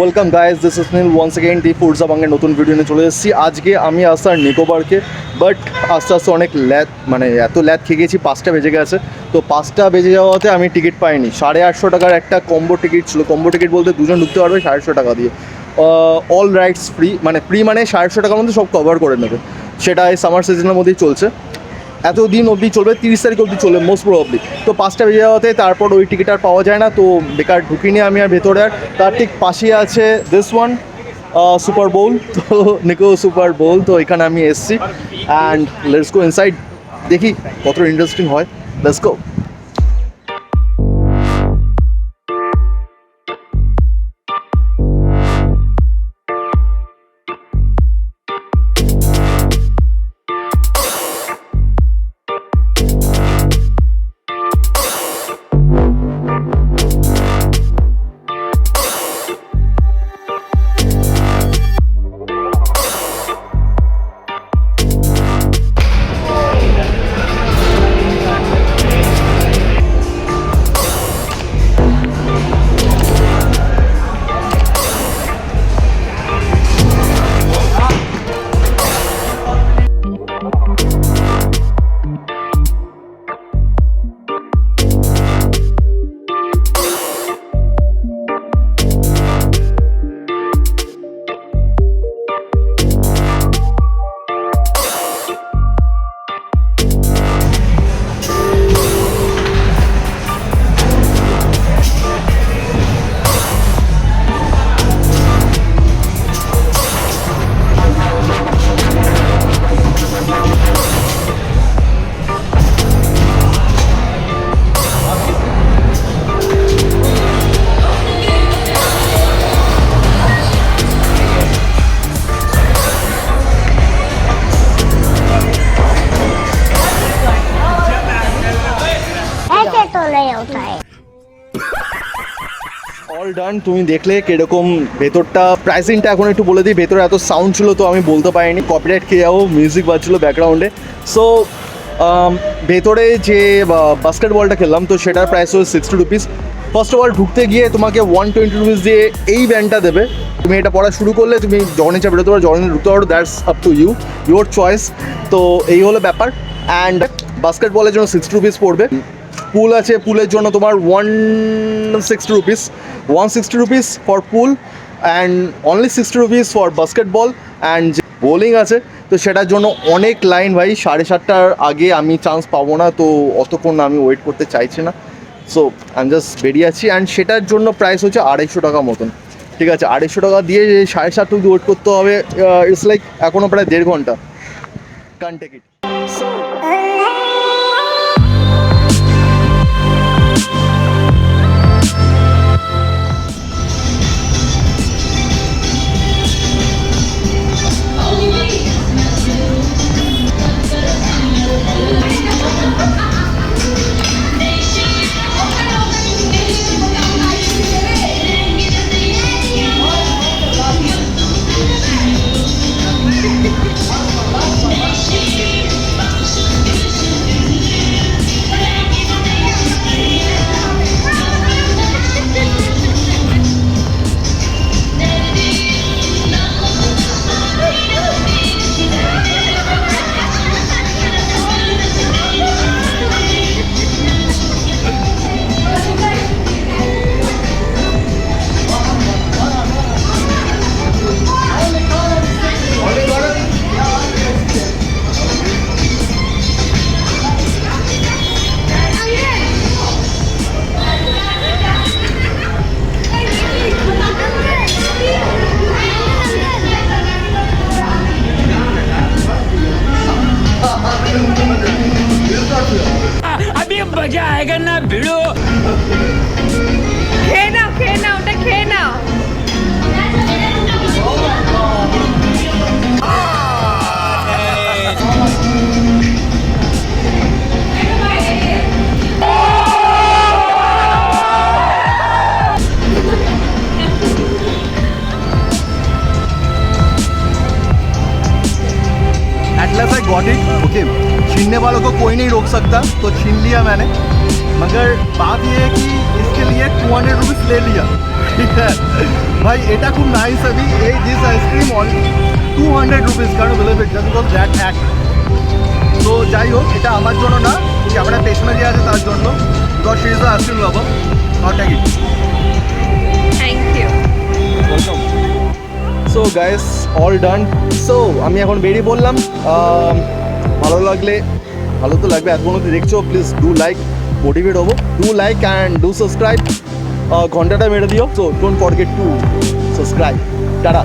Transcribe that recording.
Welcome guys, this is Neel once again the ফুডসা বাংলার নতুন ভিডিও নিয়ে চলে এসেছি। আজকে আমি আসতাম নিকো পার্কে, বাট আস্তে আস্তে অনেক ল্যাদ এত ল্যাদ খেয়ে গেছি, 5টা বেজে গেছে। তো 5টা বেজে যাওয়াতে আমি টিকিট পাইনি। 850 টাকার একটা কম্বো টিকিট ছিল। কম্বো টিকিট বলতে দুজন ঢুকতে পারবে 850 টাকা দিয়ে। অল রাইডস ফ্রি, মানে ফ্রি মানে 850 টাকার মধ্যে সব কভার করে নেবে। সেটা এই সামার সিজনের মধ্যেই চলছে, এতদিন অবধি চলবে, 30 তারিখ অবধি চলবে মোস্ট প্রবাবলি। তো 5টা বেজে যাওয়াতে তারপর ওই টিকিট আর পাওয়া যায় না, তো বেকার ঢুকিনি আমি আর ভেতরে। আর তার ঠিক পাশেই আছে দিস ওয়ান সুপার বোল, তো নিকো সুপার বোল। তো এখানে আমি এসেছি অ্যান্ড লেটস গো ইনসাইড, দেখি কতটা ইন্টারেস্টিং হয়। Let's go. All done. তুমি দেখলে কিরকম ভেতরটা, প্রাইসিংটা এখন একটু বলে দিই। ভেতরে এত সাউন্ড ছিল তো আমি বলতে পারিনি, কপিরাইট খেয়ে যাবো, মিউজিক বাজছিলো ব্যাকগ্রাউন্ডে। সো ভেতরে যে বাস্কেটবলটা খেললাম তো সেটার প্রাইস হচ্ছে 60 রুপিস। ফার্স্ট অফ অল ঢুকতে গিয়ে তোমাকে 120 রুপিস দিয়ে এই ব্যান্ডটা দেবে। তুমি এটা পড়া শুরু করলে তুমি যখন ইচ্ছা বেরোতে পারো, যখন ঢুকতে পারো, that's up to you, your choice. তো এই হলো ব্যাপার। অ্যান্ড বাস্কেটবলের জন্য 60 রুপিস পড়বে। পুল আছে, পুলের জন্য তোমার 160 rupees, 160 rupees for pool and only 60 rupees for basketball. And যে বোলিং আছে তো সেটার জন্য অনেক লাইন ভাই, 7:30টার আগে আমি চান্স পাবো না, তো অতক্ষণ আমি ওয়েট করতে চাইছি না। সো আমি জাস্ট বেরিয়ে আছি। অ্যান্ড সেটার জন্য প্রাইস হচ্ছে 250 টাকা মতন। ঠিক আছে, 250 টাকা দিয়ে 7:30 অবধি ওয়েট করতে হবে। ইটস লাইক এখনও প্রায় 1.5 ঘন্টা। Can't take it. अभी मजा आएगा ना भिड़ो। খেয়ে নাও ওটা খেয়ে নাও। At last I got it. Okay, छीनने वालों को कोई नहीं रोक सकता, तो छीन लिया मैंने। मगर बात ये है कि इसके लिए 200 रुपीज़ ले लिया, ठीक है भाई, এটা খুব নাইস अभी এই দিস আইসক্রিম অন 200 রুপিস, কারণ believe it just because that act. তো যাই হোক, এটা আমার জন্য না, ক্যামেরা পেছনে যে আছে তার জন্য, because she is the ice cream lover. Not take it. Thank you. Welcome. So guys all done. So আমি এখন বেরিয়ে বললাম, ভালো লাগলে, ভালো তো লাগবে, এত মধ্যে দেখছো, প্লিজ ডু লাইক, মোটিভেট হবো, do like and do subscribe, ঘন্টাটা মেরে দিও। So don't forget to subscribe. Tata.